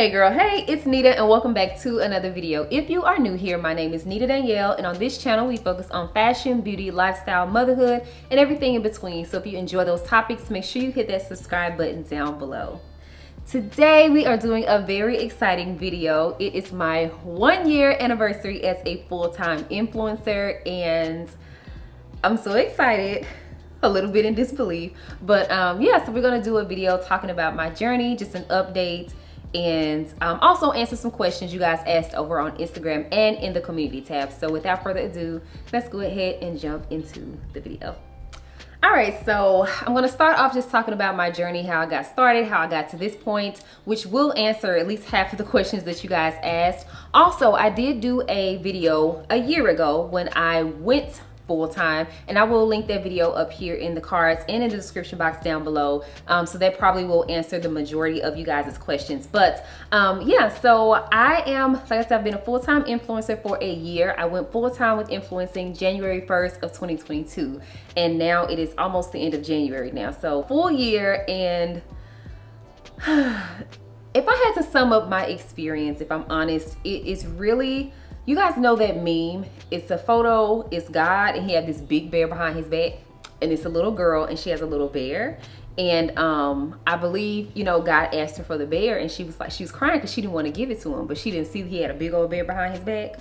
Hey girl, hey, it's Nita and welcome back to another video. If you are new here, my name is nitadanielle, and on this channel we focus on fashion, beauty, lifestyle, motherhood, and everything in between. So if you enjoy those topics, make sure you hit that subscribe button down below. Today we are doing a very exciting video. It is my 1 year anniversary as a full-time influencer, and I'm so excited. A little bit in disbelief, but yeah, so we're gonna do a video talking about my journey, just an update, and also answer some questions you guys asked over on Instagram and in the community tab. So without further ado, let's go ahead and jump into the video. All right, so I'm gonna start off just talking about my journey, how I got started, how I got to this point, which will answer at least half of the questions that you guys asked. Also, I did do a video a year ago when I went full-time, and I will link that video up here in the cards and in the description box down below, so that probably will answer the majority of you guys' questions. But yeah, so I am, like I said, I've been a full-time influencer for a year. I went full-time with influencing January 1st of 2022, and now it is almost the end of January now, so full year. And if I had to sum up my experience, if I'm honest, it is really, you guys know that meme, it's a photo, it's God, and he had this big bear behind his back, and it's a little girl and she has a little bear. And I believe, you know, God asked her for the bear, and she was crying because she didn't want to give it to him, but she didn't see he had a big old bear behind his back.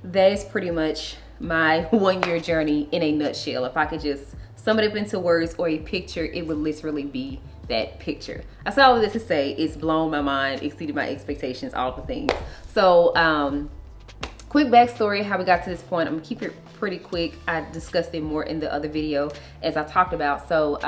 That is pretty much my 1 year journey in a nutshell. If I could just sum it up into words or a picture, it would literally be that picture. I said all of this to say it's blown my mind, exceeded my expectations, all the things. So quick backstory how we got to this point. I'm gonna keep it pretty quick. I discussed it more in the other video as I talked about. So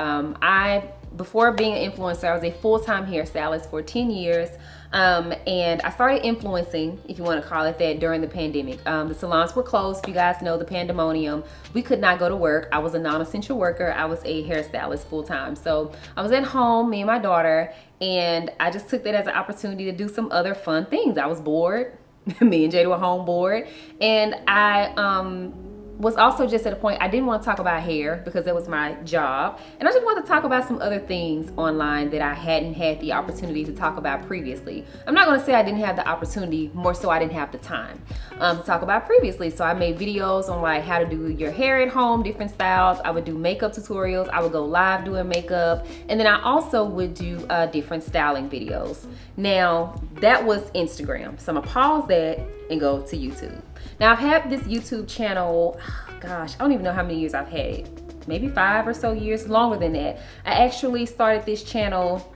before being an influencer, I was a full-time hairstylist for 10 years. And I started influencing, if you want to call it that, during the pandemic. The salons were closed. If you guys know the pandemonium, we could not go to work. I was a non-essential worker. I was a hairstylist full-time. So I was at home, me and my daughter, and I just took that as an opportunity to do some other fun things. I was bored. Me and Jada were home bored, and I was also just at a point I didn't want to talk about hair because that was my job, and I just wanted to talk about some other things online that I hadn't had the opportunity to talk about previously. I'm not going to say I didn't have the opportunity, more so I didn't have the time to talk about previously. So I made videos on like how to do your hair at home, different styles. I would do makeup tutorials. I would go live doing makeup, and then I also would do different styling videos. Now that was Instagram, so I'm gonna pause that and go to YouTube. Now I've had this YouTube channel, gosh, I don't even know how many years I've had it. Maybe 5 or so years, longer than that. I actually started this channel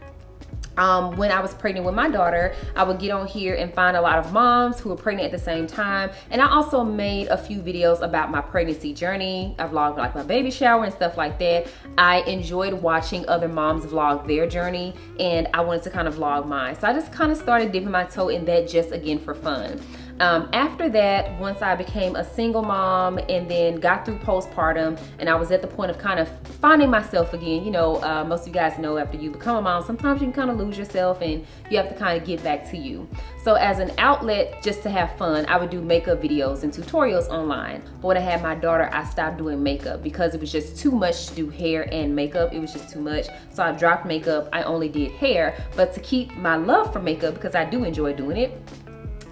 when I was pregnant with my daughter. I would get on here and find a lot of moms who were pregnant at the same time. And I also made a few videos about my pregnancy journey. I vlogged like my baby shower and stuff like that. I enjoyed watching other moms vlog their journey, and I wanted to kind of vlog mine. So I just kind of started dipping my toe in that just again for fun. After that, once I became a single mom and then got through postpartum, and I was at the point of kind of finding myself again, you know, most of you guys know after you become a mom, sometimes you can kind of lose yourself and you have to kind of get back to you. So as an outlet just to have fun, I would do makeup videos and tutorials online. But when I had my daughter, I stopped doing makeup because it was just too much to do hair and makeup. It was just too much. So I dropped makeup. I only did hair. But to keep my love for makeup, because I do enjoy doing it,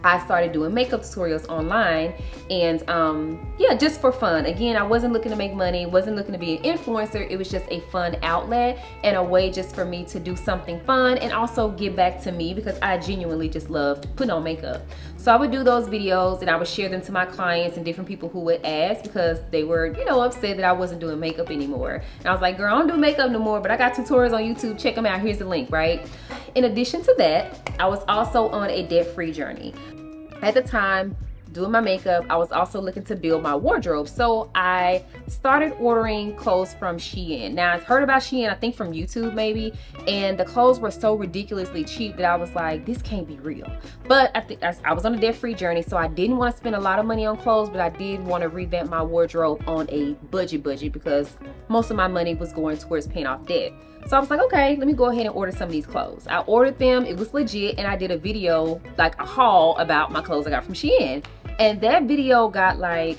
I started doing makeup tutorials online, and yeah, just for fun. Again, I wasn't looking to make money, wasn't looking to be an influencer. It was just a fun outlet and a way just for me to do something fun and also give back to me, because I genuinely just loved putting on makeup. So I would do those videos and I would share them to my clients and different people who would ask, because they were, you know, upset that I wasn't doing makeup anymore. And I was like, girl, I don't do makeup no more, but I got tutorials on YouTube. Check them out. Here's the link, right? In addition to that, I was also on a debt-free journey. At the time, doing my makeup, I was also looking to build my wardrobe. So I started ordering clothes from Shein. Now I've heard about Shein, I think from YouTube maybe, and the clothes were so ridiculously cheap that I was like, this can't be real. But I think I was on a debt-free journey, so I didn't want to spend a lot of money on clothes, but I did want to revamp my wardrobe on a budget because most of my money was going towards paying off debt. So I was like, okay, let me go ahead and order some of these clothes. I ordered them, it was legit, and I did a video, like a haul about my clothes I got from Shein. And that video got like,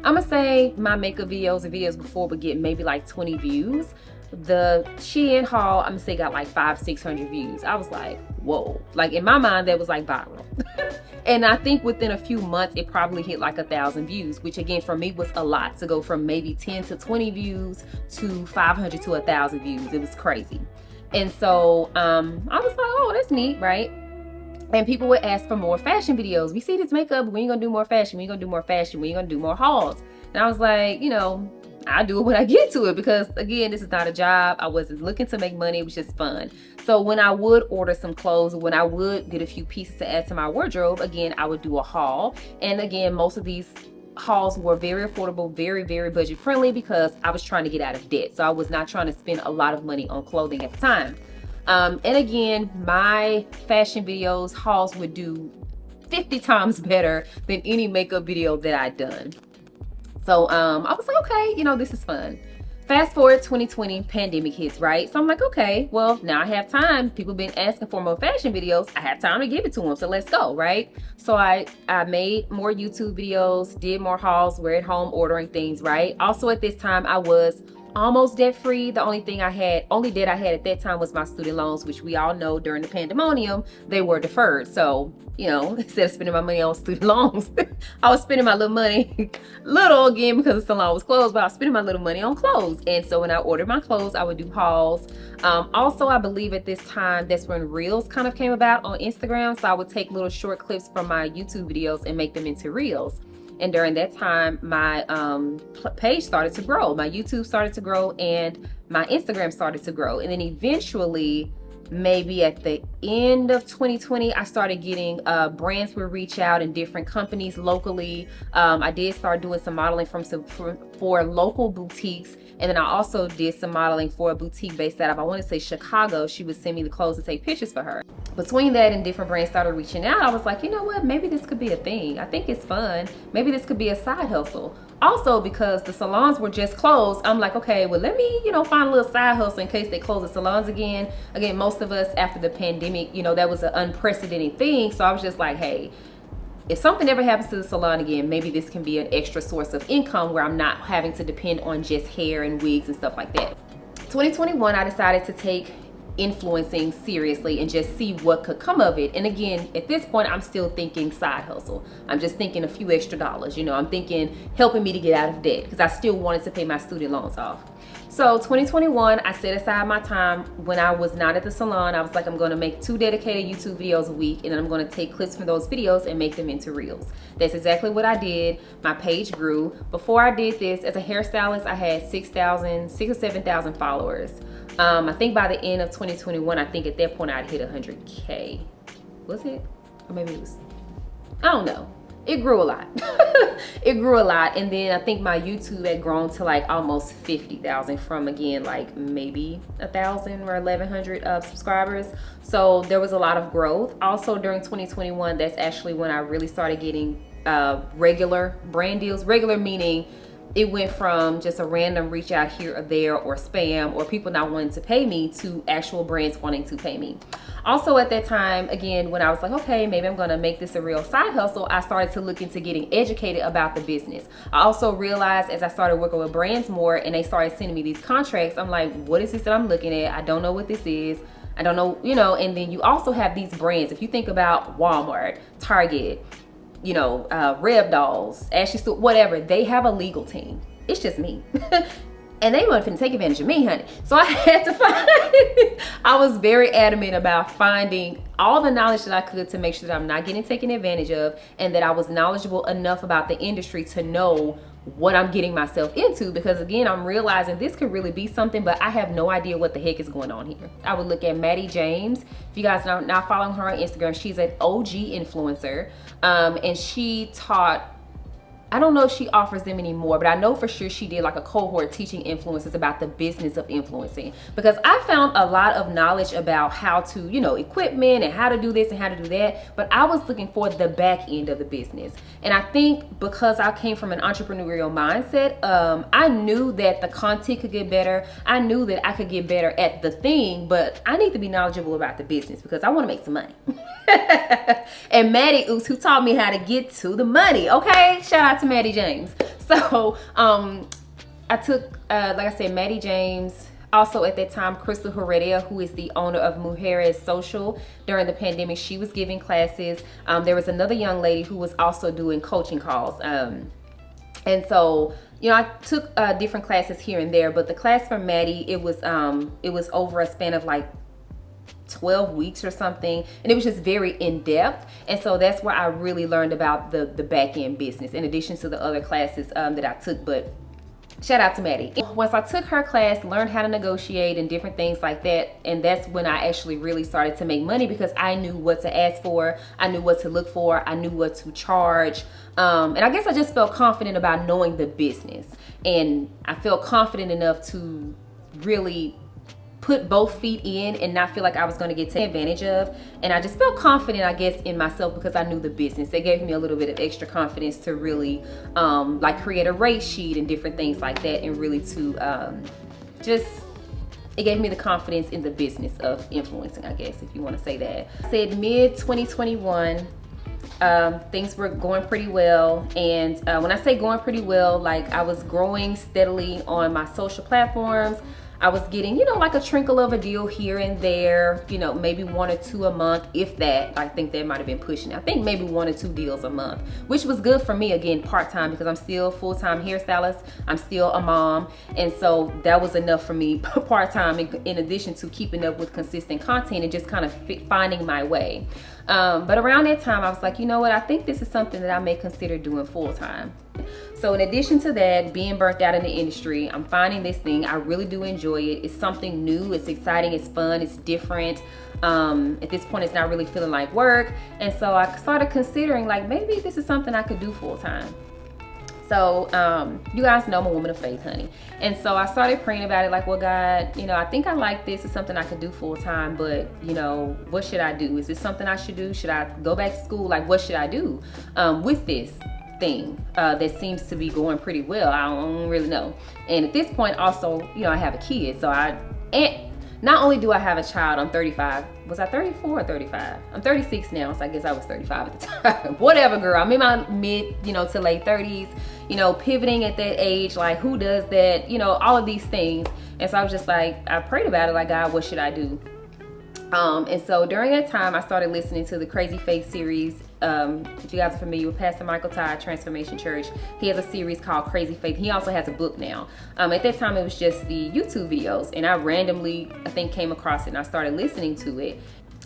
I'm gonna say my makeup videos and videos before would get maybe like 20 views. The Shein haul, I'm gonna say got like 500-600 views. I was like, whoa. Like in my mind, that was like viral. And I think within a few months, it probably hit like 1,000 views, which again, for me was a lot to go from maybe 10 to 20 views to 500 to 1,000 views. It was crazy. And so I was like, oh, that's neat, right? And people would ask for more fashion videos. We see this makeup, we ain't gonna do more fashion, we ain't gonna do more fashion, we ain't gonna do more hauls. And I was like, you know, I do it when I get to it, because again, this is not a job. I wasn't looking to make money, it was just fun. So when I would order some clothes, when I would get a few pieces to add to my wardrobe, again, I would do a haul. And again, most of these hauls were very affordable, very, very budget friendly, because I was trying to get out of debt. So I was not trying to spend a lot of money on clothing at the time. And again, my fashion videos, hauls would do 50 times better than any makeup video that I'd done. So I was like, okay, you know, this is fun. Fast forward 2020, pandemic hits, right? So I'm like, okay, well, now I have time. People been asking for more fashion videos. I have time to give it to them, so let's go, right? So I made more YouTube videos, did more hauls, we're at home ordering things, right? Also at this time, I was almost debt free. The only debt I had at that time was my student loans, which we all know during the pandemonium, they were deferred. So, you know, instead of spending my money on student loans, I was spending my little money, again, because the salon was closed, but I was spending my little money on clothes. And so when I ordered my clothes, I would do hauls. Also, I believe at this time, that's when Reels kind of came about on Instagram. So I would take little short clips from my YouTube videos and make them into Reels. And during that time, my page started to grow. My YouTube started to grow and my Instagram started to grow. And then eventually, maybe at the end of 2020, I started getting brands would reach out and different companies locally. I did start doing some modeling for local boutiques. And then I also did some modeling for a boutique based out of, I want to say, Chicago. She would send me the clothes to take pictures for her. Between that and different brands started reaching out, I was like, you know what, maybe this could be a thing. I think it's fun. Maybe this could be a side hustle. Also, because the salons were just closed, I'm like, okay, well, let me, you know, find a little side hustle in case they close the salons again. Again, most of us after the pandemic, you know, that was an unprecedented thing. So I was just like, hey, if something ever happens to the salon again, maybe this can be an extra source of income where I'm not having to depend on just hair and wigs and stuff like that. 2021, I decided to take influencing seriously and just see what could come of it. And again, at this point, I'm still thinking side hustle. I'm just thinking a few extra dollars. You know, I'm thinking helping me to get out of debt, because I still wanted to pay my student loans off. So 2021, I set aside my time when I was not at the salon. I was like, I'm going to make 2 dedicated YouTube videos a week, and then I'm going to take clips from those videos and make them into Reels. That's exactly what I did. My page grew. Before I did this, as a hairstylist, I had 6 or 7,000 followers. I think by the end of 2021, I think at that point I'd hit 100K. Was it? Or maybe it was, I don't know. It grew a lot. It grew a lot. And then I think my YouTube had grown to like almost 50,000 from, again, like maybe 1,000 or 1,100 subscribers. So there was a lot of growth. Also during 2021, that's actually when I really started getting regular brand deals. Regular meaning it went from just a random reach out here or there, or spam, or people not wanting to pay me, to actual brands wanting to pay me. Also at that time, again, when I was like, okay, maybe I'm gonna make this a real side hustle, I started to look into getting educated about the business. I also realized as I started working with brands more and they started sending me these contracts, I'm like, what is this that I'm looking at? I don't know what this is. I don't know, you know. And then you also have these brands. If you think about Walmart, Target, you know, Reb Dolls, Ashley Stewart, whatever, they have a legal team. It's just me. And they weren't finna take advantage of me, honey. So I had to find, I was very adamant about finding all the knowledge that I could to make sure that I'm not getting taken advantage of, and that I was knowledgeable enough about the industry to know what I'm getting myself into. Because again, I'm realizing this could really be something, but I have no idea what the heck is going on here. I would look at Maddie James. If you guys are not following her on Instagram, she's an OG influencer. And she taught, I don't know if she offers them anymore, but I know for sure she did like a cohort teaching influencers about the business of influencing, because I found a lot of knowledge about how to, you know, equipment and how to do this and how to do that, but I was looking for the back end of the business. And I think because I came from an entrepreneurial mindset, I knew that the content could get better. I knew that I could get better at the thing, but I need to be knowledgeable about the business because I want to make some money. And Maddie Oops, who taught me how to get to the money, okay? Shout out to Maddie James. So I took, like I said, Maddie James, Also at that time, Crystal Heredia, who is the owner of Mujeres Social, during the pandemic, she was giving classes. There was another young lady who was also doing coaching calls. And so, you know, I took different classes here and there, but the class for Maddie, it was over a span of like 12 weeks or something, and it was just very in-depth. And so that's where I really learned about the back-end business, in addition to the other classes that I took. But shout out to Maddie. Once I took her class, learned how to negotiate and different things like that, and that's when I actually really started to make money, because I knew what to ask for, I knew what to look for, I knew what to charge. And I guess I just felt confident about knowing the business, and I felt confident enough to really put both feet in and not feel like I was going to get taken advantage of. And I just felt confident, I guess, in myself, because I knew the business. It gave me a little bit of extra confidence to really like create a rate sheet and different things like that, and really to it gave me the confidence in the business of influencing, I guess, if you want to say that. I said mid 2021, things were going pretty well. And when I say going pretty well, like I was growing steadily on my social platforms. I was getting, you know, like a trickle of a deal here and there, you know, maybe 1 or 2 a month, if that. I think that might have been pushing it. I think maybe 1 or 2 deals a month, which was good for me, again, part-time, because I'm still full-time hairstylist. I'm still a mom. And so that was enough for me part-time, in addition to keeping up with consistent content and just kind of finding my way. But around that time, I was like, you know what? I think this is something that I may consider doing full-time. So in addition to that, being burnt out in the industry, I'm finding this thing. I really do enjoy it. It's something new. It's exciting. It's fun. It's different. At this point, it's not really feeling like work. And so I started considering, like, maybe this is something I could do full-time. So you guys know I'm a woman of faith, honey. And so I started praying about it, like, well, God, you know, I think I like this. It's something I could do full-time, but, you know, what should I do? Is this something I should do? Should I go back to school? Like, what should I do with this thing that seems to be going pretty well? I don't really know. And at this point, also, you know, I have a kid. So not only do I have a child, I'm 35. Was I 34 or 35? I'm 36 now, so I guess I was 35 at the time. Whatever, girl. I'm in my mid, you know, to late 30s, you know, pivoting at that age. Like, who does that? You know, all of these things. And so I was just like, I prayed about it, like, God, what should I do? And so during that time, I started listening to the Crazy Faith series. If you guys are familiar with Pastor Michael Todd, Transformation Church, he has a series called Crazy Faith. He also has a book now. At that time, it was just the YouTube videos, and I randomly, I think, came across it, and I started listening to it.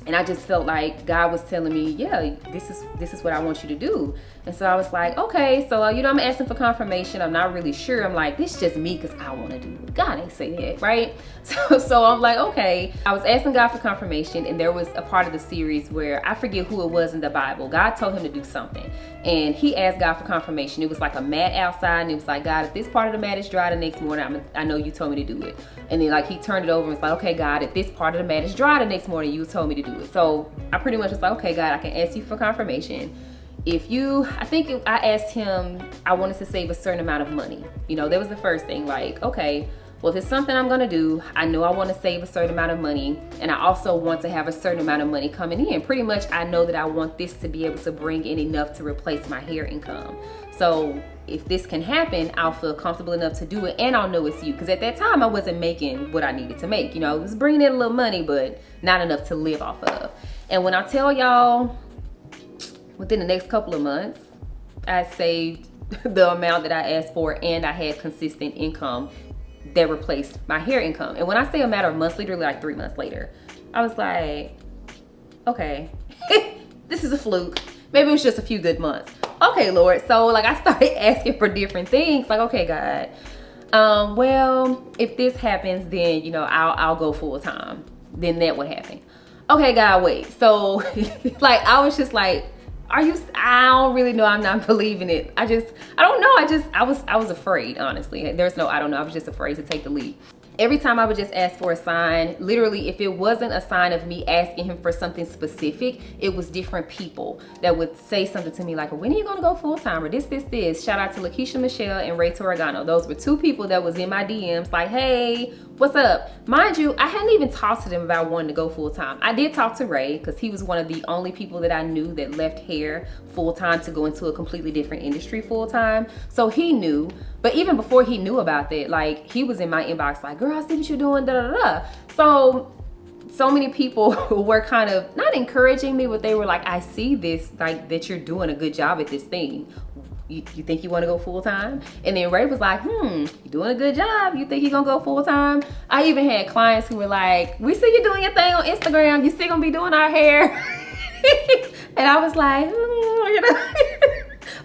And I just felt like God was telling me, yeah, this is what I want you to do. And so I was like, okay, so, you know, I'm asking for confirmation. I'm not really sure. I'm like, this is just me because I want to do it. God ain't say that, right? So I'm like, okay. I was asking God for confirmation, and there was a part of the series where I forget who it was in the Bible. God told him to do something, and he asked God for confirmation. It was like a mat outside, and it was like, God, if this part of the mat is dry the next morning, I know you told me to do it. And then, like, he turned it over and was like, okay, God, if this part of the mat is dry the next morning, you told me to do it. So I pretty much was like, okay, God, I can ask you for confirmation. I asked him, I wanted to save a certain amount of money. You know, that was the first thing. Like, okay, well, if it's something I'm gonna do, I know I want to save a certain amount of money, and I also want to have a certain amount of money coming in. Pretty much, I know that I want this to be able to bring in enough to replace my hair income. So if this can happen, I'll feel comfortable enough to do it, and I'll know it's you. Because at that time, I wasn't making what I needed to make. You know, it was bringing in a little money, but not enough to live off of. And when I tell y'all, within the next couple of months, I saved the amount that I asked for, and I had consistent income that replaced my hair income. And when I say a matter of months, literally like 3 months later, I was like, okay, this is a fluke. Maybe it was just a few good months. Okay, Lord. So like I started asking for different things. Like, okay, God, well, if this happens, then, you know, I'll go full time. Then that would happen. Okay, God, wait. So like, I was just like, I don't really know. I'm not believing it. I don't know. I was afraid, honestly. There's no, I don't know. I was just afraid to take the leap. Every time I would just ask for a sign, literally, if it wasn't a sign of me asking him for something specific, it was different people that would say something to me like, when are you gonna go full time? Or this. Shout out to Lakeisha Michelle and Ray Torregano. Those were 2 people that was in my DMs like, hey, what's up? Mind you, I hadn't even talked to them about wanting to go full time. I did talk to Ray because he was one of the only people that I knew that left hair full time to go into a completely different industry full time. So he knew. But even before he knew about that, like, he was in my inbox like, girl, I see what you're doing, da da da. So many people were kind of not encouraging me, but they were like, I see this, like, that you're doing a good job at this thing. You think you want to go full time? And then Ray was like, you're doing a good job. You think you're gonna go full time? I even had clients who were like, we see you doing your thing on Instagram. You still gonna be doing our hair? And I was like, you know,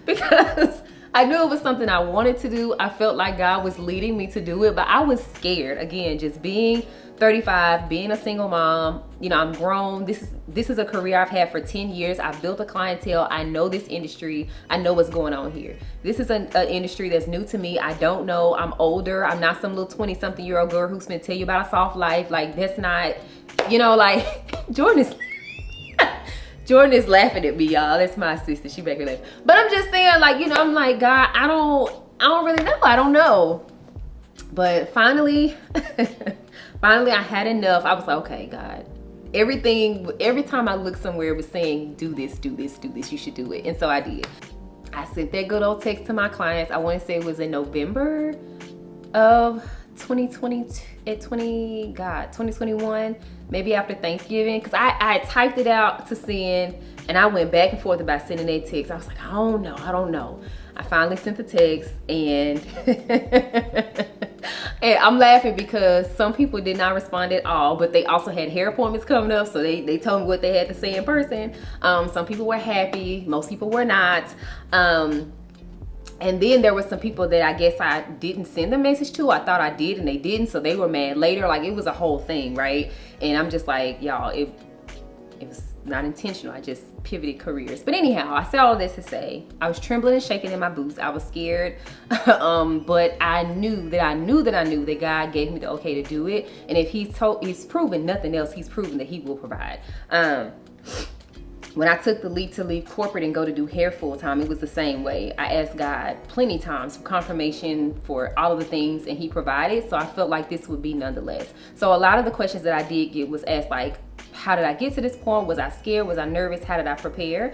because I knew it was something I wanted to do. I felt like God was leading me to do it, but I was scared. Again, just being 35, being a single mom, you know, I'm grown. This is a career I've had for 10 years. I've built a clientele. I know this industry. I know what's going on here. This is an industry that's new to me. I don't know. I'm older. I'm not some little 20-something-year-old girl who's gonna tell you about a soft life. Like, that's not, you know, like, Jordan is laughing at me, y'all. That's my sister. She back me laughing. But I'm just saying, like, you know, I'm like, God, I don't really know. I don't know. But finally, finally I had enough. I was like, okay, God. Every time I looked somewhere, it was saying, do this, do this, do this. You should do it. And so I did. I sent that good old text to my clients. I want to say it was in November of 2021, maybe after Thanksgiving, because I typed it out to send, and I went back and forth about sending that text. I was like, I don't know. I finally sent the text, and and I'm laughing because some people did not respond at all, but they also had hair appointments coming up, so they told me what they had to say in person. Some people were happy, most people were not. And then there were some people that I guess I didn't send the message to. I thought I did and they didn't, so they were mad later. Like, it was a whole thing, right? And I'm just like, y'all, it was not intentional. I just pivoted careers. But anyhow, I said all this to say, I was trembling and shaking in my boots. I was scared, but I knew that God gave me the okay to do it. And if he's proven nothing else, he's proven that he will provide. When I took the leap to leave corporate and go to do hair full time, it was the same way. I asked God plenty times for confirmation for all of the things, and he provided. So I felt like this would be nonetheless. So a lot of the questions that I did get was asked, like, how did I get to this point? Was I scared? Was I nervous? How did I prepare?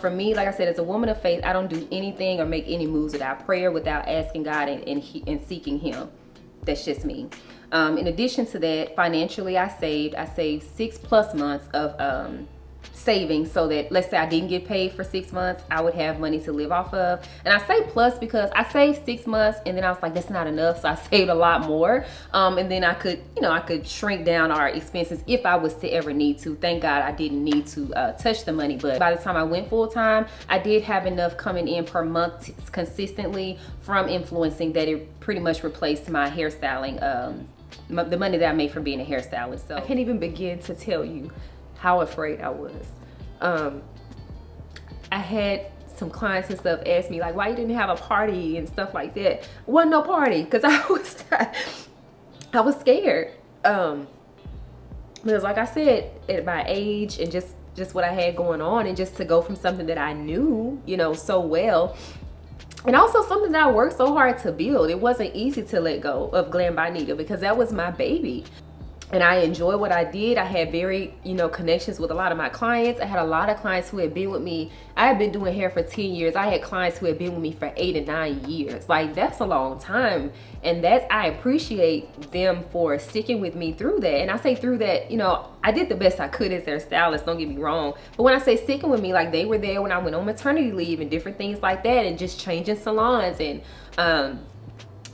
For me, like I said, as a woman of faith, I don't do anything or make any moves without prayer, without asking God and seeking him. That's just me. In addition to that, financially, I saved 6+ months of savings, so that, let's say I didn't get paid for 6 months, I would have money to live off of. And I say plus because I saved 6 months, and then I was like, that's not enough, so I saved a lot more. And then I could shrink down our expenses if I was to ever need to. Thank God I didn't need to touch the money, but by the time I went full time, I did have enough coming in per month consistently from influencing that it pretty much replaced my hairstyling, the money that I made from being a hairstylist. So I can't even begin to tell you how afraid I was. I had some clients and stuff ask me, like, why you didn't have a party and stuff like that. Wasn't no party, because I was scared. Because like I said, at my age and just what I had going on, and just to go from something that I knew, you know, so well, and also something that I worked so hard to build. It wasn't easy to let go of Glam by Nita, because that was my baby. And I enjoy what I did. I had very, connections with a lot of my clients. I had a lot of clients who had been with me. I had been doing hair for 10 years. I had clients who had been with me for 8 and 9 years. Like, that's a long time. And I appreciate them for sticking with me through that. And I say through that, I did the best I could as their stylist, don't get me wrong. But when I say sticking with me, like, they were there when I went on maternity leave and different things like that, and just changing salons. And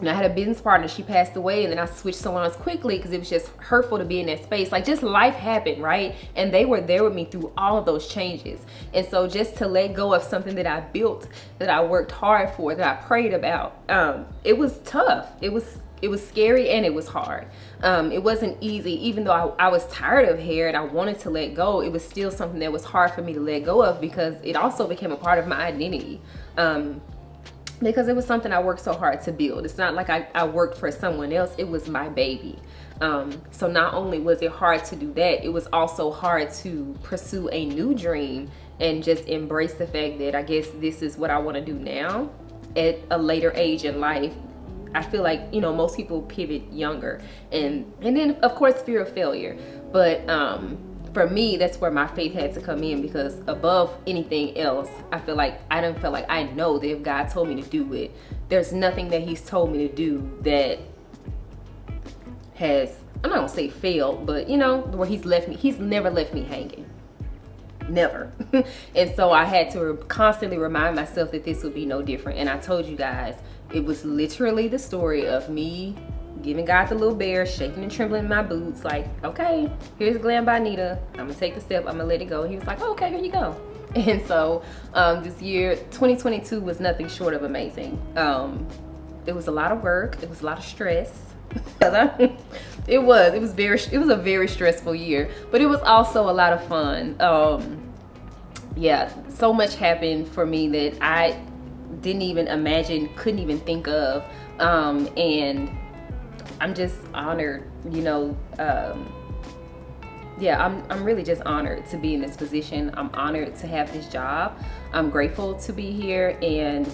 I had a business partner, she passed away, and then I switched salons quickly because it was just hurtful to be in that space. Like, just life happened, right? And they were there with me through all of those changes. And so just to let go of something that I built, that I worked hard for, that I prayed about, it was tough. It was scary, and it was hard. It wasn't easy. Even though I was tired of hair and I wanted to let go, it was still something that was hard for me to let go of, because it also became a part of my identity. Because it was something I worked so hard to build. It's not like I worked for someone else. It was my baby. So not only was it hard to do that, it was also hard to pursue a new dream and just embrace the fact that I guess this is what I want to do now at a later age in life. I feel like, most people pivot younger. And then, of course, fear of failure. But for me, that's where my faith had to come in, because above anything else, I feel like I don't feel like I know that if God told me to do it, there's nothing that he's told me to do that has, I'm not gonna say failed, but you know, where he's never left me hanging. Never. And so I had to constantly remind myself that this would be no different. And I told you guys, it was literally the story of me giving God the little bear, shaking and trembling in my boots, like, okay, here's Glam by Nita. I'm gonna take the step, I'm gonna let it go. He was like, oh, okay, here you go. And so this year, 2022, was nothing short of amazing. It was a lot of work, it was a lot of stress. it was a very stressful year, but it was also a lot of fun. Yeah, so much happened for me that I didn't even imagine, couldn't even think of, and I'm just honored, you know. Yeah, I'm really just honored to be in this position. I'm honored to have this job. I'm grateful to be here, and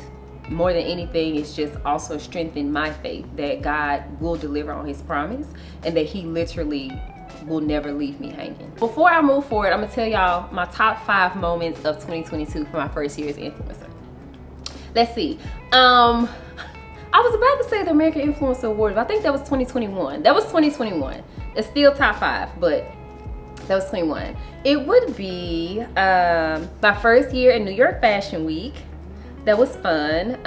more than anything, it's just also strengthened my faith that God will deliver on his promise and that he literally will never leave me hanging. Before I move forward, I'm gonna tell y'all my top 5 moments of 2022 for my first year as influencer. Let's see. I was about to say the American Influencer Awards, but I think that was 2021. That was 2021. It's still top 5, but that was 21. It would be my first year in New York Fashion Week. That was fun.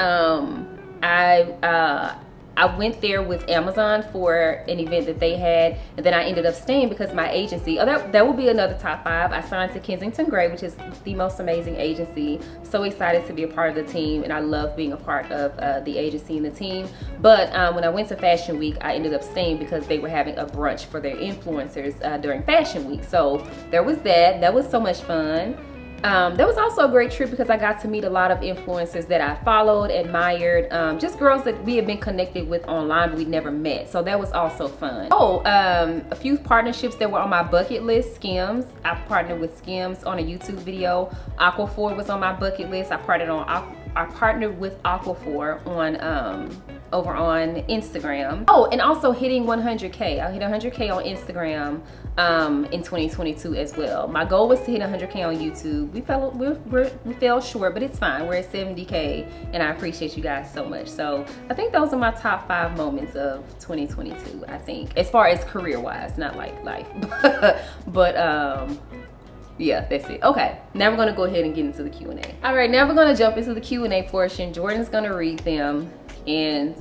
I went there with Amazon for an event that they had, and then I ended up staying because my agency, that will be another top 5. I signed to Kensington Gray, which is the most amazing agency. So excited to be a part of the team, and I love being a part of the agency and the team. But when I went to Fashion Week, I ended up staying because they were having a brunch for their influencers during Fashion Week. So there was that. That was so much fun. That was also a great trip because I got to meet a lot of influencers that I followed, admired, just girls that we had been connected with online but we never met. So that was also fun. Oh, a few partnerships that were on my bucket list. Skims. I partnered with Skims on a YouTube video. Aquaphor was on my bucket list. I partnered with Aquaphor on over on Instagram. Oh, and also hitting 100K. I hit 100K on Instagram in 2022 as well. My goal was to hit 100K on YouTube. We fell short, but it's fine. We're at 70K, and I appreciate you guys so much. So I think those are my top 5 moments of 2022, I think, as far as career-wise, not like life. But yeah, that's it. Okay, now we're gonna go ahead and get into the Q&A. All right, now we're gonna jump into the Q&A portion. Jordan's gonna read them, and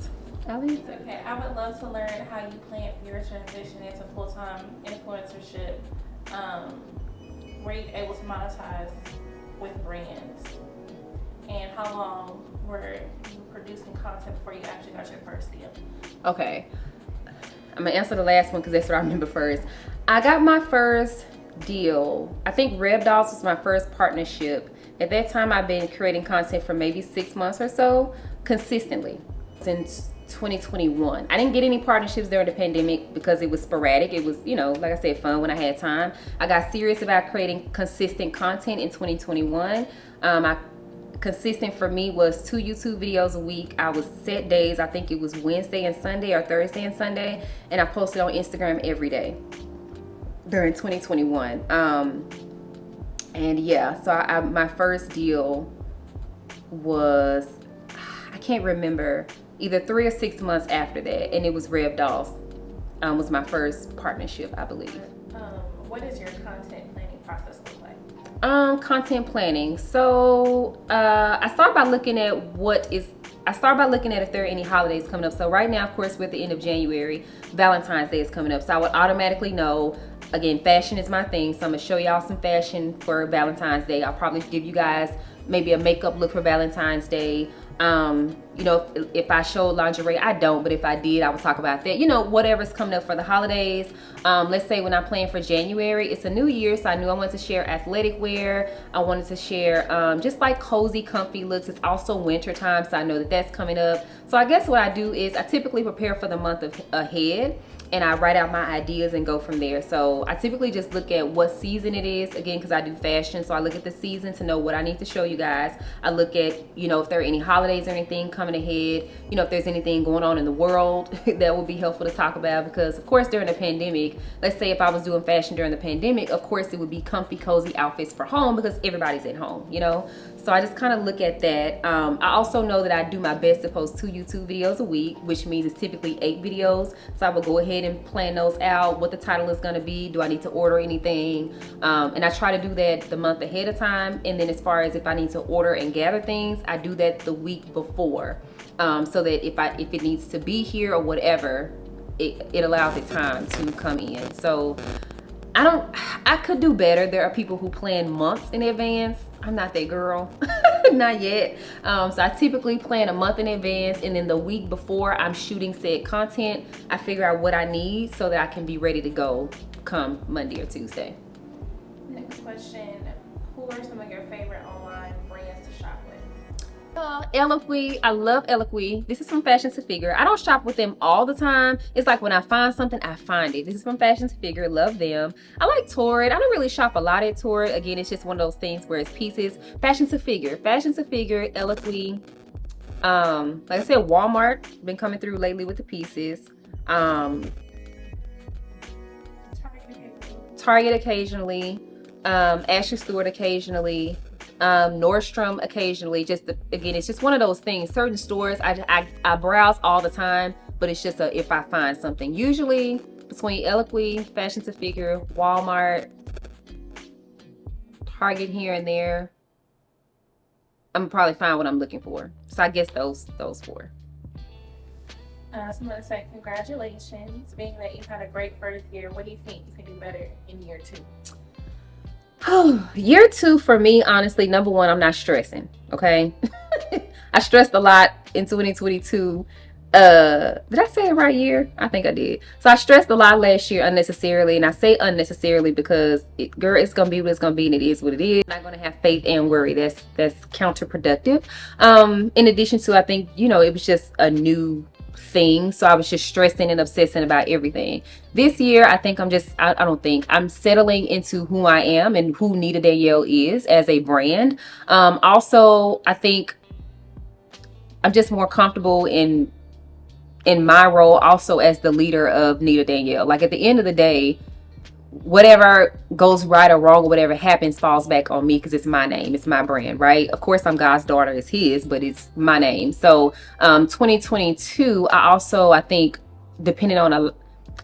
okay, I would love to learn how you plan for your transition into full-time influencership. Were you able to monetize with brands? And how long were you producing content before you actually got your first deal? Okay, I'm gonna answer the last one because that's what I remember first. I got my first deal, I think Reb Dolls was my first partnership. At that time, I've been creating content for maybe 6 months or so, consistently, since 2021. I didn't get any partnerships during the pandemic because it was sporadic. It was, you know, like I said, fun when I had time. I got serious about creating consistent content in 2021. Consistent for me was 2 YouTube videos a week. I was set days. I think it was Wednesday and Sunday or Thursday and Sunday, and I posted on Instagram every day during 2021. And yeah, so my first deal was, I can't remember, either 3 or 6 months after that, and it was Reb Dolls. Was my first partnership, I believe. What does your content planning process look like? Content planning. So I start by looking at if there are any holidays coming up. So right now, of course, we're at the end of January. Valentine's Day is coming up, so I would automatically know. Again, fashion is my thing, so I'm gonna show y'all some fashion for Valentine's Day. I'll probably give you guys maybe a makeup look for Valentine's Day. You know, if I show lingerie, I don't, but if I did, I would talk about that. You know, whatever's coming up for the holidays. Let's say when I plan for January, it's a new year, so I knew I wanted to share athletic wear. I wanted to share just like cozy, comfy looks. It's also winter time, so I know that that's coming up. So I guess what I do is I typically prepare for the month ahead. and I write out my ideas and go from there. So I typically just look at what season it is, again, because I do fashion. So I look at the season to know what I need to show you guys. I look at, you know, if there are any holidays or anything coming ahead, you know, if there's anything going on in the world that would be helpful to talk about. Because of course, during the pandemic, let's say if I was doing fashion during the pandemic, of course it would be comfy, cozy outfits for home because everybody's at home, you know? So I just kind of look at that. I also know that I do my best to post 2 YouTube videos a week, which means it's typically 8 videos. So I will go ahead and plan those out, what the title is going to be. Do I need to order anything? And I try to do that the month ahead of time. And then as far as if I need to order and gather things, I do that the week before. So that if it needs to be here or whatever, it allows it time to come in. So I could do better. There are people who plan months in advance. I'm not that girl, not yet. So I typically plan a month in advance, and then the week before I'm shooting said content, I figure out what I need so that I can be ready to go come Monday or Tuesday. Next question, who are some of your favorite online brands to shop with? Eloquy, I love Eloquy. This is from Fashion to Figure. I don't shop with them all the time. It's like when I find something, I find it. This is from Fashion to Figure, love them. I like Torrid. I don't really shop a lot at Torrid. Again, it's just one of those things where it's pieces. Fashion to Figure, Eloquy. Like I said, Walmart, been coming through lately with the pieces. Target occasionally, Ashley Stewart occasionally. Nordstrom occasionally. Again, it's just one of those things. Certain stores I browse all the time, but it's just if I find something. Usually between Eloquy, Fashion to Figure, Walmart, Target here and there, I'm probably find what I'm looking for. So I guess those 4. So I'm going to say congratulations. Being that you've had a great first year, what do you think you can do better in year 2? Year 2 for me, honestly, number one, I'm not stressing. Okay. I stressed a lot in 2022. Did I say it right year? I think I did. So I stressed a lot last year unnecessarily, and I say unnecessarily because it's gonna be what it's gonna be, and it is what it is. I'm not gonna have faith and worry. That's counterproductive. In addition to, I think, you know, it was just a new thing, so I was just stressing and obsessing about everything. This year, I think I'm settling into who I am and who nitadanielle is as a brand. Also, I think I'm just more comfortable in my role also as the leader of nitadanielle. Like at the end of the day, whatever goes right or wrong or whatever happens falls back on me because it's my name, it's my brand, right? Of course, I'm God's daughter, it's his, but it's my name. So 2022, I think depending on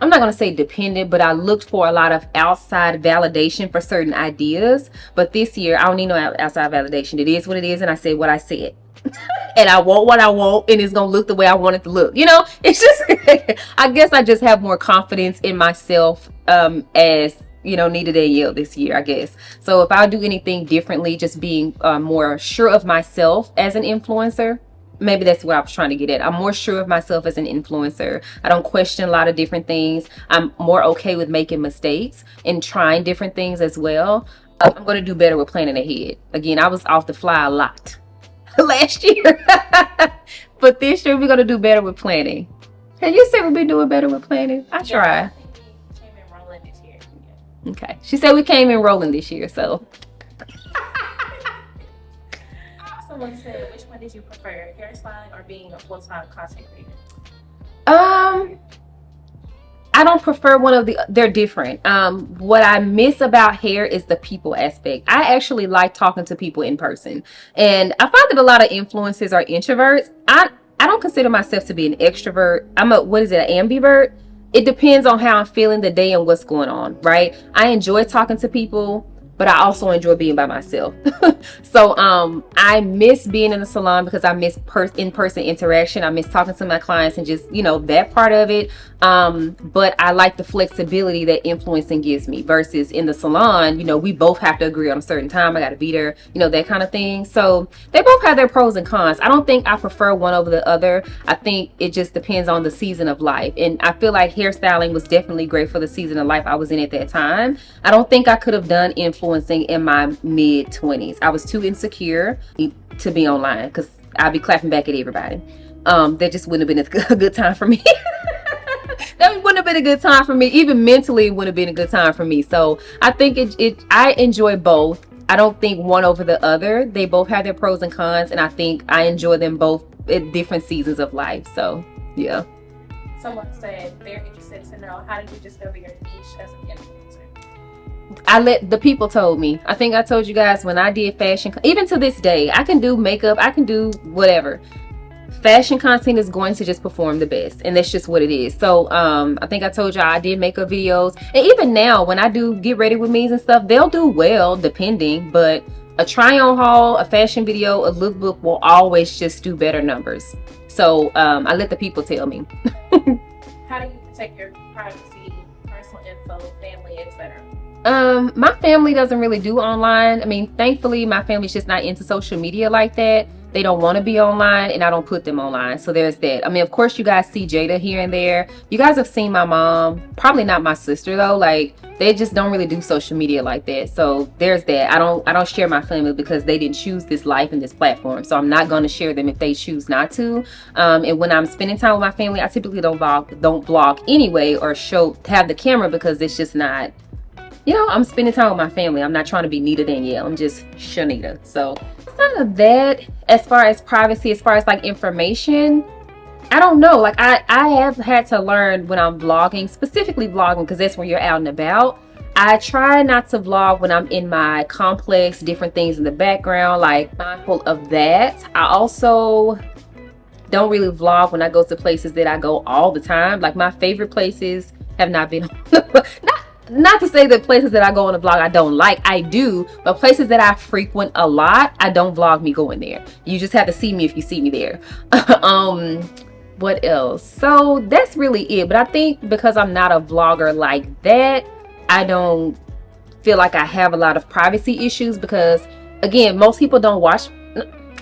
I'm not going to say dependent, but I looked for a lot of outside validation for certain ideas. But this year, I don't need no outside validation. It is what it is, and I said what I said. And I want what I want, and it's going to look the way I want it to look. You know, it's just, I guess I just have more confidence in myself as, you know, nitadanielle this year, I guess. So if I do anything differently, just being more sure of myself as an influencer. Maybe that's what I was trying to get at. I'm more sure of myself as an influencer. I don't question a lot of different things. I'm more okay with making mistakes and trying different things as well. I'm going to do better with planning ahead. Again, I was off the fly a lot last year. But this year, we're going to do better with planning. Have you said we've been doing better with planning? I try. I think we came in rolling this year. Yeah. Okay. She said we came in rolling this year, so. Someone said, which one did you prefer, hairstyling or being a full-time content creator? I don't prefer one of they're different. What I miss about hair is the people aspect. I actually like talking to people in person. And I find that a lot of influencers are introverts. I don't consider myself to be an extrovert. I'm an ambivert? It depends on how I'm feeling the day and what's going on, right? I enjoy talking to people, but I also enjoy being by myself. So I miss being in the salon because I miss in-person interaction. I miss talking to my clients and just, you know, that part of it. But I like the flexibility that influencing gives me versus in the salon, you know, we both have to agree on a certain time. I got to be there, you know, that kind of thing. So they both have their pros and cons. I don't think I prefer one over the other. I think it just depends on the season of life. And I feel like hairstyling was definitely great for the season of life I was in at that time. I don't think I could have done influencing in my mid-20s. I was too insecure to be online because I'd be clapping back at everybody. That just wouldn't have been a good time for me. That wouldn't have been a good time for me. Even mentally, it would have been a good time for me. So I think I enjoy both. I don't think one over the other. They both have their pros and cons, and I think I enjoy them both at different seasons of life. So yeah. Someone said they're interested to know, how did you discover your niche as an influencer? I let the people told me. I think I told you guys when I did fashion, even to this day, I can do makeup, I can do whatever. Fashion content is going to just perform the best, and that's just what it is. So I think I told y'all I did makeup videos, and even now when I do get ready with me's and stuff, they'll do well depending, but a try on haul, a fashion video, a lookbook will always just do better numbers. So I let the people tell me. How do you protect your privacy, personal info, family, etc.? My family doesn't really do online. I mean, thankfully my family's just not into social media like that. They don't want to be online, and I don't put them online. So there's that. I mean, of course you guys see Jada here and there. You guys have seen my mom. Probably not my sister though. Like, they just don't really do social media like that. So there's that. I don't share my family because they didn't choose this life and this platform. So I'm not going to share them if they choose not to. And when I'm spending time with my family, I typically don't vlog anyway, or have the camera, because it's just not, you know, I'm spending time with my family. I'm not trying to be nitadanielle. I'm just Shanita. So outside of that, as far as privacy, as far as like information, I don't know. Like I have had to learn when I'm vlogging, specifically vlogging, because that's where you're out and about. I try not to vlog when I'm in my complex, different things in the background, like mindful of that. I also don't really vlog when I go to places that I go all the time. Like, my favorite places have not been not to say that places that I go on a vlog I don't like, I do, but places that I frequent a lot, I don't vlog me going there. You just have to see me if you see me there. What else? So that's really it. But I think because I'm not a vlogger like that, I don't feel like I have a lot of privacy issues, because again, most people don't watch.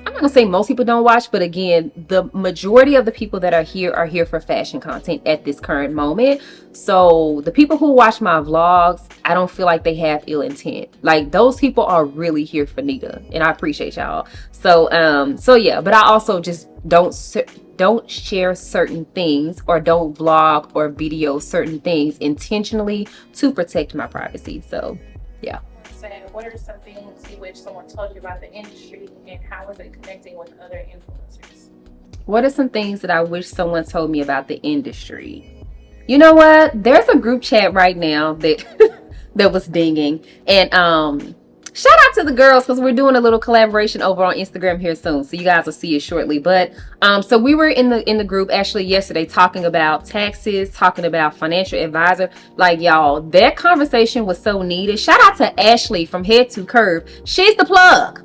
I'm not gonna say most people don't watch, but again, the majority of the people that are here for fashion content at this current moment. So the people who watch my vlogs, I don't feel like they have ill intent. Like, those people are really here for Nita, and I appreciate y'all. So yeah, but I also just don't share certain things, or don't vlog or video certain things intentionally to protect my privacy. So yeah. What are some things you wish someone told you about the industry, and how is it connecting with other influencers? What are some things that I wish someone told me about the industry? You know what? There's a group chat right now that that was dinging, and shout out to the girls, because we're doing a little collaboration over on Instagram here soon, so you guys will see it shortly. But so we were in the group actually yesterday talking about taxes, talking about financial advisor. Like, y'all, that conversation was so needed. Shout out to Ashley from Head to Curve. She's the plug.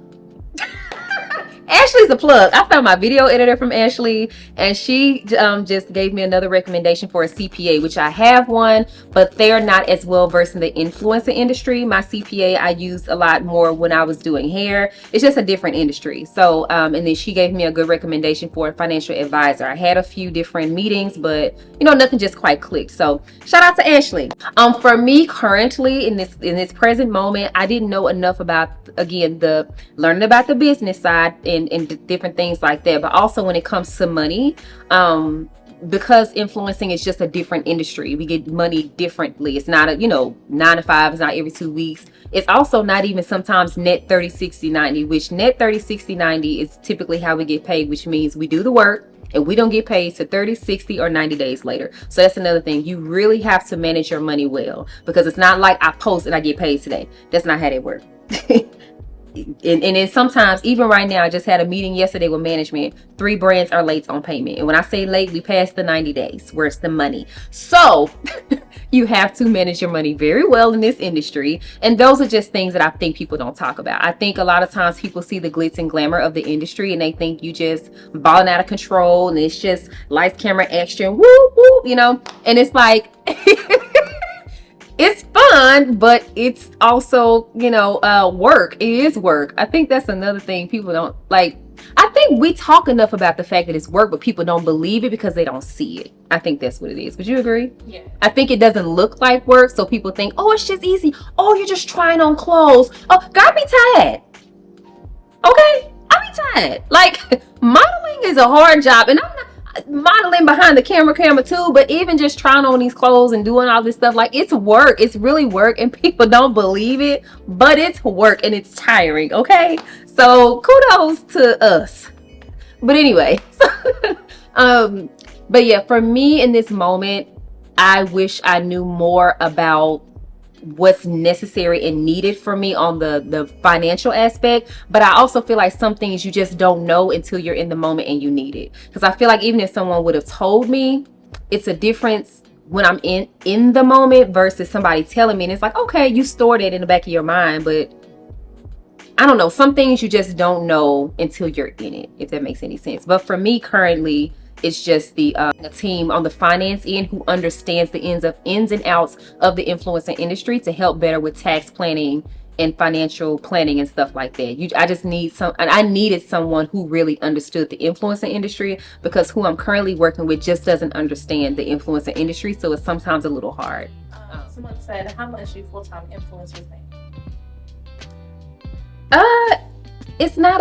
Ashley's the plug. I found my video editor from Ashley, and she just gave me another recommendation for a CPA, which I have one, but they're not as well versed in the influencer industry. My CPA I used a lot more when I was doing hair. It's just a different industry. So and then she gave me a good recommendation for a financial advisor. I had a few different meetings, but you know, nothing just quite clicked. So shout out to Ashley. For me currently in this present moment, I didn't know enough about, again, the learning about the business side and different things like that. But also when it comes to money, because influencing is just a different industry, we get money differently. It's not a, 9 to 5, it's not every 2 weeks. It's also not even sometimes net 30, 60, 90, which net 30, 60, 90 is typically how we get paid, which means we do the work and we don't get paid to 30, 60, or 90 days later. So that's another thing. You really have to manage your money well, because it's not like I post and I get paid today. That's not how they work. And then sometimes, even right now, I just had a meeting yesterday with management. 3 brands are late on payment. And when I say late, we passed the 90 days. Where's the money? So you have to manage your money very well in this industry. And those are just things that I think people don't talk about. I think a lot of times people see the glitz and glamour of the industry, and they think you just balling out of control, and it's just lights, camera, action, whoop, whoop, and it's like, it's fun, but it's also, work. It is work. I think that's another thing people don't like. I think we talk enough about the fact that it's work, but people don't believe it because they don't see it. I think that's what it is. Would you agree? Yeah. I think it doesn't look like work, so people think, oh, it's just easy. Oh, you're just trying on clothes. Oh, God, be tired. Okay? I be tired. Like, modeling is a hard job, and I'm not modeling behind the camera too, but even just trying on these clothes and doing all this stuff, like, it's work. It's really work, and people don't believe it, but it's work and it's tiring, okay? So kudos to us. But anyway, but yeah, for me in this moment, I wish I knew more about what's necessary and needed for me on the financial aspect. But I also feel like some things you just don't know until you're in the moment and you need it. Because I feel like even if someone would have told me, it's a difference when I'm in the moment versus somebody telling me, and it's like, okay, you stored it in the back of your mind, but I don't know, some things you just don't know until you're in it, if that makes any sense. But for me currently, it's just the team on the finance end who understands the ins and outs of the influencer industry to help better with tax planning and financial planning and stuff like that. I just need I needed someone who really understood the influencer industry, because who I'm currently working with just doesn't understand the influencer industry, so it's sometimes a little hard. Someone said, how much do full-time influencers make? It's not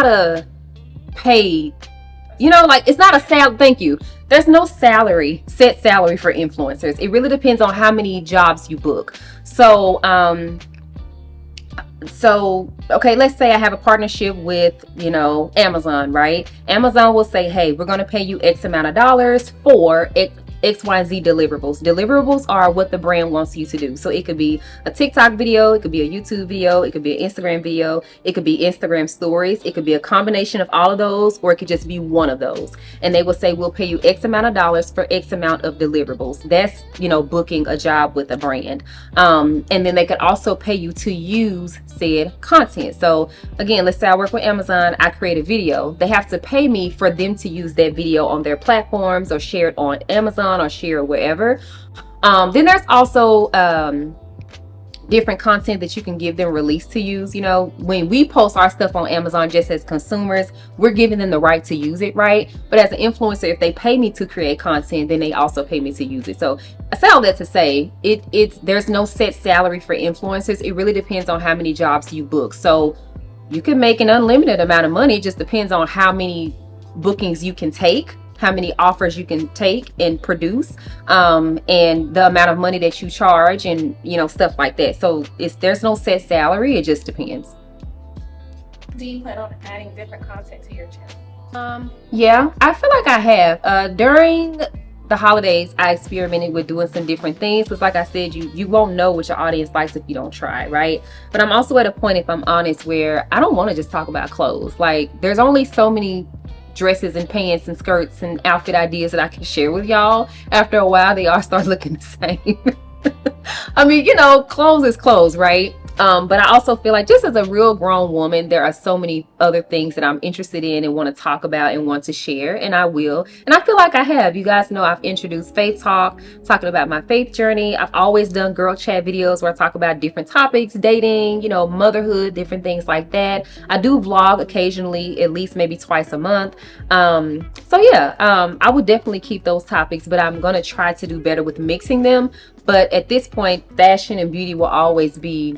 a paid, you know, like, it's not a thank you. There's no set salary for influencers. It really depends on how many jobs you book. So okay, let's say I have a partnership with, you know, Amazon, right? Amazon will say, hey, we're going to pay you X amount of dollars for XYZ deliverables. Deliverables are what the brand wants you to do. So it could be a TikTok video, it could be a YouTube video, it could be an Instagram video, it could be Instagram stories, it could be a combination of all of those, or it could just be one of those. And they will say, we'll pay you X amount of dollars for X amount of deliverables. That's, you know, booking a job with a brand. And then they could also pay you to use said content. So again, let's say I work with Amazon, I create a video. They have to pay me for them to use that video on their platforms or share it on Amazon or share it wherever. Then there's also different content that you can give them release to use. You know, when we post our stuff on Amazon, just as consumers, we're giving them the right to use it, right? But as an influencer, if they pay me to create content, then they also pay me to use it. So I say all that to say, there's no set salary for influencers. It really depends on how many jobs you book. So you can make an unlimited amount of money. It just depends on how many bookings you can take, how many offers you can take and produce, and the amount of money that you charge, and, you know, stuff like that. So there's no set salary. It just depends. Do you plan on adding different content to your channel? Yeah, I feel like I have. During the holidays, I experimented with doing some different things, because like I said, you won't know what your audience likes if you don't try, right? But I'm also at a point, if I'm honest, where I don't want to just talk about clothes. Like, there's only so many dresses and pants and skirts and outfit ideas that I can share with y'all. After a while, they all start looking the same. I mean, you know, clothes is clothes, right? But I also feel like, just as a real grown woman, there are so many other things that I'm interested in and want to talk about and want to share, and I will. And I feel like I have. You guys know I've introduced Faith Talk, talking about my faith journey. I've always done girl chat videos where I talk about different topics, dating, you know, motherhood, different things like that. I do vlog occasionally, at least maybe twice a month. So yeah, I would definitely keep those topics, but I'm going to try to do better with mixing them. But at this point, fashion and beauty will always be,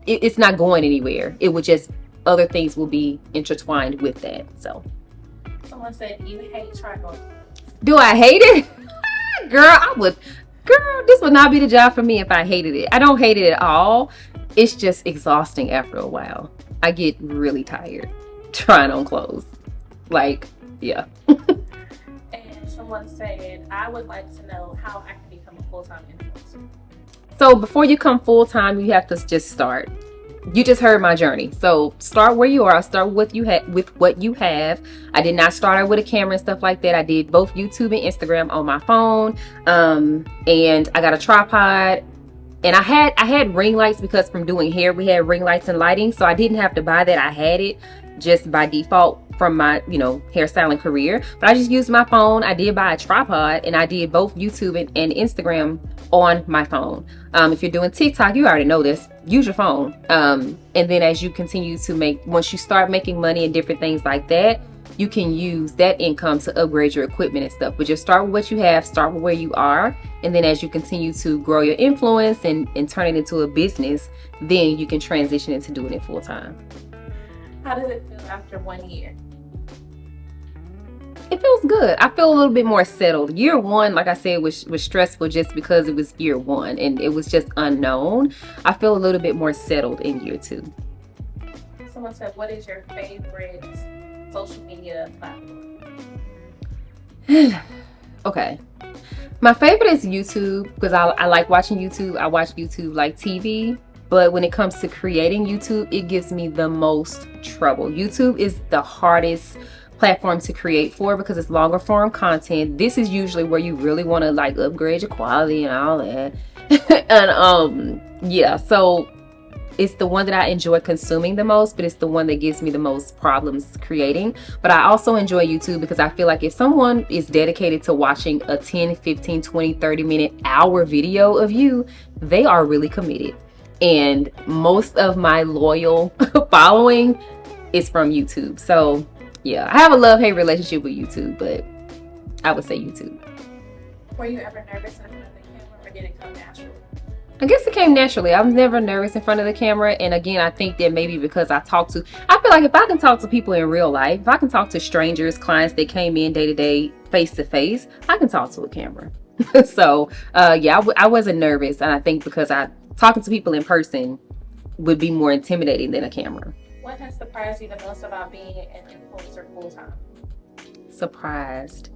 it's not going anywhere. It would just, other things will be intertwined with that. So Someone said you hate triangle. do I hate it? Girl, this would not be the job for me if I hated it. I don't hate it at all. It's just exhausting after a while. I get really tired trying on clothes. Like, yeah. And someone said, I would like to know how I can become a full-time influencer. So before you come full-time, you have to just start. You just heard my journey. So start where you are. I'll start with what you have. I did not start out with a camera and stuff like that. I did both YouTube and Instagram on my phone. And I got a tripod. And I had ring lights, because from doing hair, we had ring lights and lighting. So I didn't have to buy that. I had it just by default from my, you know, hairstyling career. But I just used my phone. I did buy a tripod, and I did both YouTube and Instagram on my phone. If you're doing TikTok, you already know this. Use your phone. And then as you continue to once you start making money and different things like that, you can use that income to upgrade your equipment and stuff. But just start with what you have, start with where you are. And then as you continue to grow your influence and turn it into a business, then you can transition into doing it full time. How does it feel after 1 year? it feels good. I feel a little bit more settled. Year one, like I said, was stressful just because it was year one and it was just unknown. I feel a little bit more settled in year two. Someone said, what is your favorite social media platform? Okay. My favorite is YouTube because I like watching YouTube. I watch YouTube like TV. But when it comes to creating YouTube, it gives me the most trouble. YouTube is the hardest platform to create for because it's longer form content. This is usually where you really want to like upgrade your quality and all that. And yeah, so it's the one that I enjoy consuming the most, but it's the one that gives me the most problems creating. But I also enjoy YouTube because I feel like if someone is dedicated to watching a 10, 15, 20, 30 minute, hour video of you, they are really committed. And most of my loyal following is from YouTube. So yeah, I have a love-hate relationship with YouTube, but I would say YouTube. Were you ever nervous in front of the camera, or did it come naturally? I guess it came naturally. I was never nervous in front of the camera. And again, I think that maybe because I feel like if I can talk to people in real life, if I can talk to strangers, clients that came in day to day, face to face, I can talk to a camera. So yeah, I wasn't nervous. And I think because talking to people in person would be more intimidating than a camera. What has surprised you the most about being an influencer full time? Surprised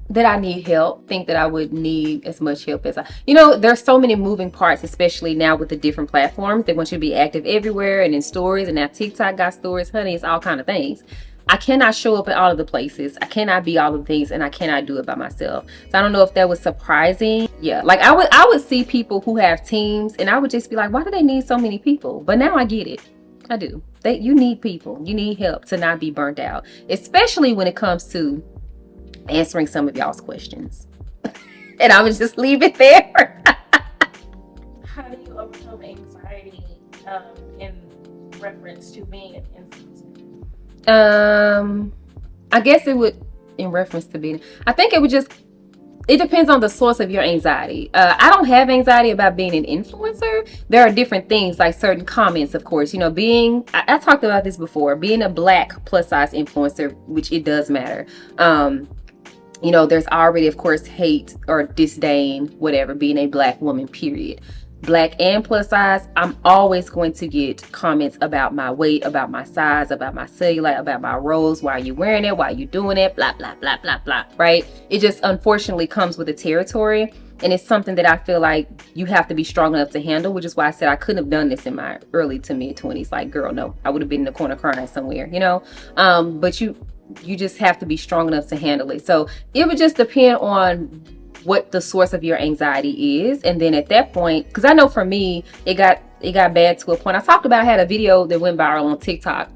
that I need help. Think that I would need as much help as there's so many moving parts, especially now with the different platforms. They want you to be active everywhere and in stories, and now TikTok got stories, honey, it's all kind of things. I cannot show up at all of the places. I cannot be all of the things, and I cannot do it by myself. So I don't know if that was surprising. Yeah, like I would see people who have teams, and I would just be like, why do they need so many people? But now I get it. I do. You need people. You need help to not be burnt out, especially when it comes to answering some of y'all's questions. And I would just leave it there. How do you overcome anxiety in reference to being an influencer? I guess it would, in reference to being, I think it depends on the source of your anxiety. I don't have anxiety about being an influencer. There are different things, like certain comments, of course, I talked about this before, being a Black plus size influencer, which it does matter. There's already, of course, hate or disdain, whatever, being a Black woman, period. Black and plus size, I'm always going to get comments about my weight, about my size, about my cellulite, about my rolls. Why are you wearing it? Why are you doing it? Blah, blah, blah, blah, blah, right? It just unfortunately comes with the territory. And it's something that I feel like you have to be strong enough to handle, which is why I said I couldn't have done this in my early to mid 20s. Like, girl, no, I would have been in the corner crying somewhere, but you just have to be strong enough to handle it. So it would just depend on what the source of your anxiety is. And then at that point, because I know for me, it got bad to a point. I talked about, I had a video that went viral on TikTok,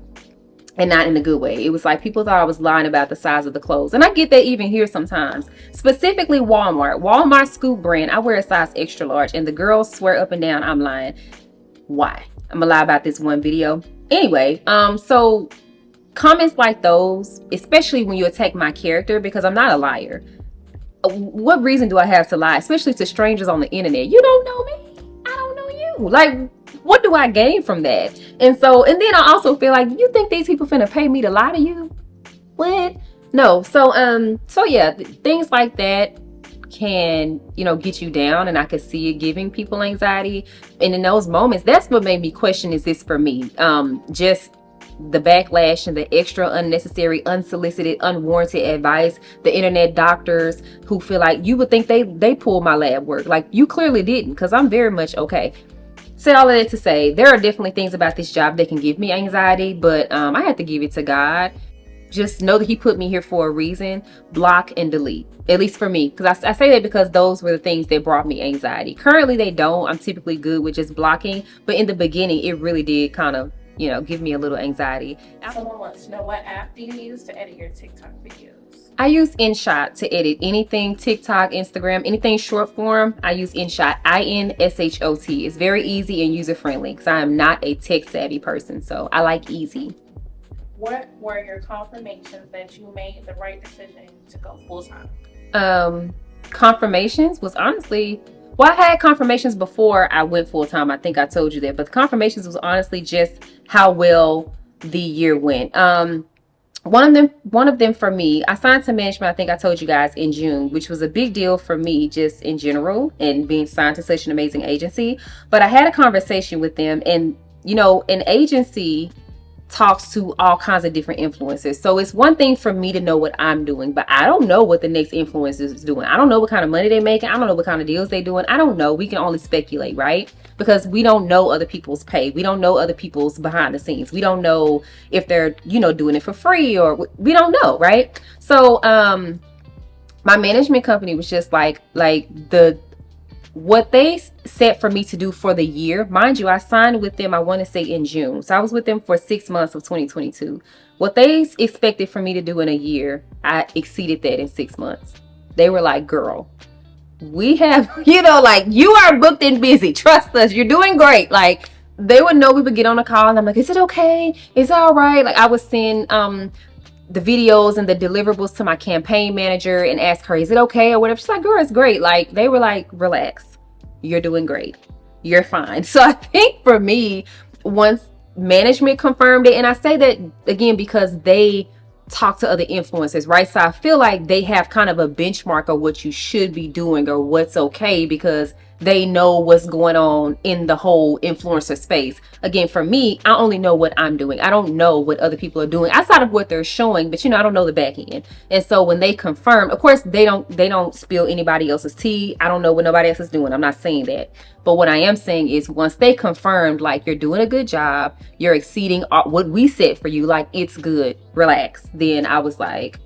and not in a good way. It was like people thought I was lying about the size of the clothes. And I get that even here sometimes. Specifically Walmart Scoop brand. I wear a size extra large, and the girls swear up and down I'm lying. Why? I'm gonna lie about this one video. Anyway, so comments like those, especially when you attack my character, because I'm not a liar. What reason do I have to lie, especially to strangers on the internet? You don't know me. I don't know you. Like, what do I gain from that? And then I also feel like, you think these people finna pay me to lie to you? What? No. So yeah, things like that can, get you down, and I could see it giving people anxiety. And in those moments, that's what made me question, is this for me? Just the backlash and the extra unnecessary, unsolicited, unwarranted advice, the internet doctors who feel like you would think they pulled my lab work. Like, you clearly didn't, because I'm very much okay. Said all of that to say, there are definitely things about this job that can give me anxiety, but I have to give it to God. Just know that he put me here for a reason. Block and delete, at least for me, because I say that because those were the things that brought me anxiety. Currently they don't. I'm typically good with just blocking, but in the beginning it really did kind of give me a little anxiety. Someone wants to know, what app do you use to edit your TikTok videos? I use InShot to edit anything, TikTok, Instagram, anything short form. I use InShot, INSHOT. It's very easy and user friendly because I am not a tech savvy person, so I like easy. What were your confirmations that you made the right decision to go full time? Confirmations was honestly, well, I had confirmations before I went full time. I think I told you that, but the confirmations was honestly just how well the year went. one of them for me, I signed to management, I think I told you guys, in June, which was a big deal for me just in general and being signed to such an amazing agency. But I had a conversation with them, and an agency talks to all kinds of different influencers. So it's one thing for me to know what I'm doing, but I don't know what the next influencer is doing. I don't know what kind of money they're making. I don't know what kind of deals they're doing. I don't know. We can only speculate, right? Because we don't know other people's pay. We don't know other people's behind the scenes. We don't know if they're, doing it for free, or we don't know, right? So my management company was just like what they set for me to do for the year. Mind you, I signed with them, I want to say in June. So I was with them for 6 months of 2022. What they expected for me to do in a year, I exceeded that in 6 months. They were like, girl, we have, like, you are booked and busy. Trust us, you're doing great. Like, they would know, we would get on a call and I'm like, is it okay? Is it all right? Like, I would send the videos and the deliverables to my campaign manager and ask her, is it okay or whatever. She's like, girl, it's great. Like, they were like, relax, you're doing great, you're fine. So I think for me, once management confirmed it, and I say that again because they talk to other influencers, right? So I feel like they have kind of a benchmark of what you should be doing or what's okay, because they know what's going on in the whole influencer space. Again, for me, I only know what I'm doing. I don't know what other people are doing outside of what they're showing, but I don't know the back end. And so when they confirm, of course, they don't spill anybody else's tea. I don't know what nobody else is doing. I'm not saying that. But what I am saying is, once they confirmed, like, you're doing a good job, you're exceeding what we set for you, like, it's good, relax, then I was like,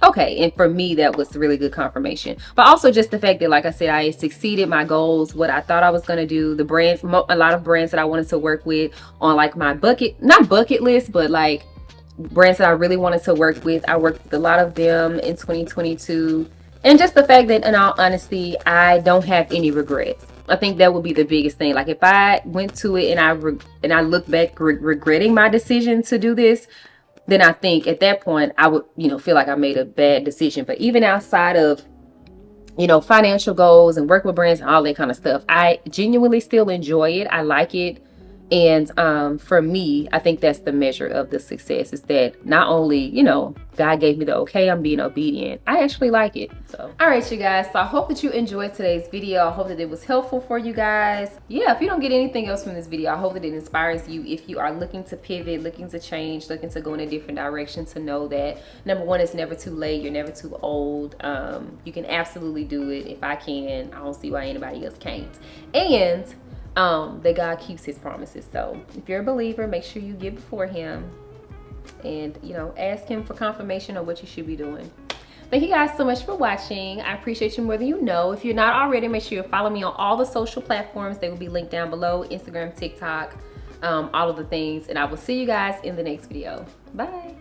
okay. And for me, that was really good confirmation. But also just the fact that, like I said, I succeeded my goals, what I thought I was going to do, the brands, a lot of brands that I wanted to work with on, like, my not bucket list, but like brands that I really wanted to work with. I worked with a lot of them in 2022. And just the fact that, in all honesty, I don't have any regrets. I think that would be the biggest thing. Like, if I went to it and I look back regretting my decision to do this, then I think at that point I would, feel like I made a bad decision. But even outside of, financial goals and work with brands and all that kind of stuff, I genuinely still enjoy it. I like it. And for me, I think that's the measure of the success, is that not only, God gave me the okay, I'm being obedient, I actually like it. So, all right, you guys. So I hope that you enjoyed today's video. I hope that it was helpful for you guys. Yeah, if you don't get anything else from this video, I hope that it inspires you if you are looking to pivot, looking to change, looking to go in a different direction, to know that, number one, it's never too late. You're never too old. You can absolutely do it. If I can, I don't see why anybody else can't. And that God keeps his promises. So if you're a believer, make sure you get before him and ask him for confirmation on what you should be doing. Thank you guys so much for watching. I appreciate you more than you know. If you're not already, make sure you follow me on all the social platforms. They will be linked down below: Instagram, TikTok, all of the things. And I will see you guys in the next video. Bye.